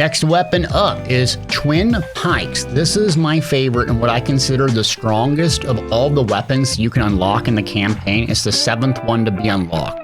Next weapon up is Twin Pikes. This is my favorite and what I consider the strongest of all the weapons you can unlock in the campaign. It's the 7th one to be unlocked.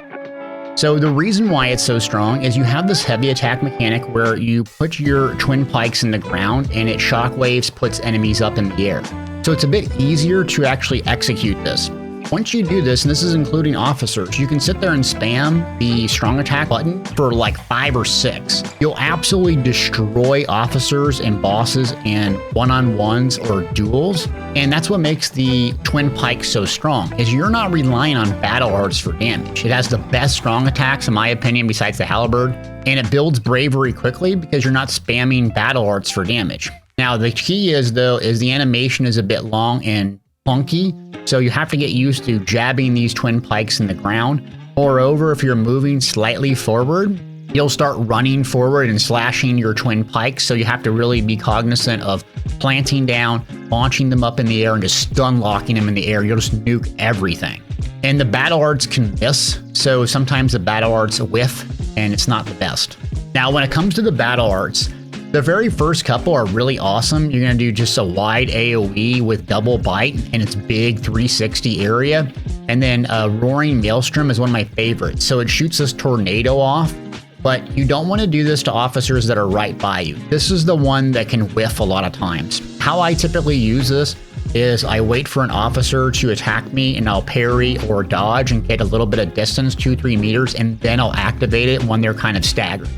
So the reason why it's so strong is you have this heavy attack mechanic where you put your Twin Pikes in the ground and it shockwaves puts enemies up in the air. So it's a bit easier to actually execute this. Once you do this, and this is including officers, you can sit there and spam the strong attack button for like 5 or 6. You'll absolutely destroy officers and bosses in one-on-ones or duels. And that's what makes the Twin Pikes so strong, is you're not relying on battle arts for damage. It has the best strong attacks, in my opinion, besides the halberd. And it builds bravery quickly because you're not spamming battle arts for damage. Now, the key is, though, is the animation is a bit long and funky, so you have to get used to jabbing these Twin Pikes in the ground. Moreover, if you're moving slightly forward, you'll start running forward and slashing your Twin Pikes, so you have to really be cognizant of planting down, launching them up in the air, and just stun locking them in the air. You'll just nuke everything. And the battle arts can miss, so sometimes the battle arts whiff, and it's not the best. Now, when it comes to the battle arts, the very first couple are really awesome. You're going to do just a wide AoE with double bite and it's big 360 area. And then Roaring Maelstrom is one of my favorites. So it shoots this tornado off, but you don't want to do this to officers that are right by you. This is the one that can whiff a lot of times. How I typically use this is I wait for an officer to attack me and I'll parry or dodge and get a little bit of distance, 2-3 meters, and then I'll activate it when they're kind of staggered.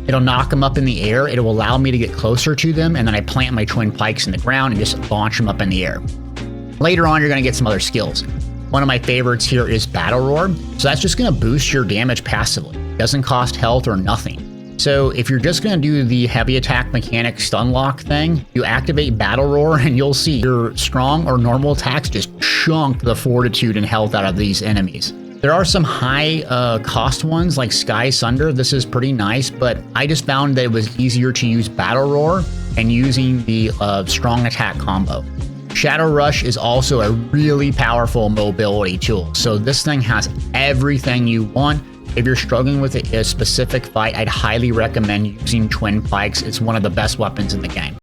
It'll knock them up in the air. It will allow me to get closer to them, and then I plant my Twin Pikes in the ground and just launch them up in the air. Later on, you're going to get some other skills. One of my favorites here is Battle Roar. So that's just going to boost your damage passively. Doesn't cost health or nothing. So if you're just going to do the heavy attack mechanic stun lock thing, you activate Battle Roar and you'll see your strong or normal attacks just chunk the fortitude and health out of these enemies. There are some high cost ones like Sky Sunder. This is pretty nice, but I just found that it was easier to use Battle Roar and using the strong attack combo. Shadow Rush is also a really powerful mobility tool. So this thing has everything you want. If you're struggling with a specific fight, I'd highly recommend using Twin Pikes. It's one of the best weapons in the game.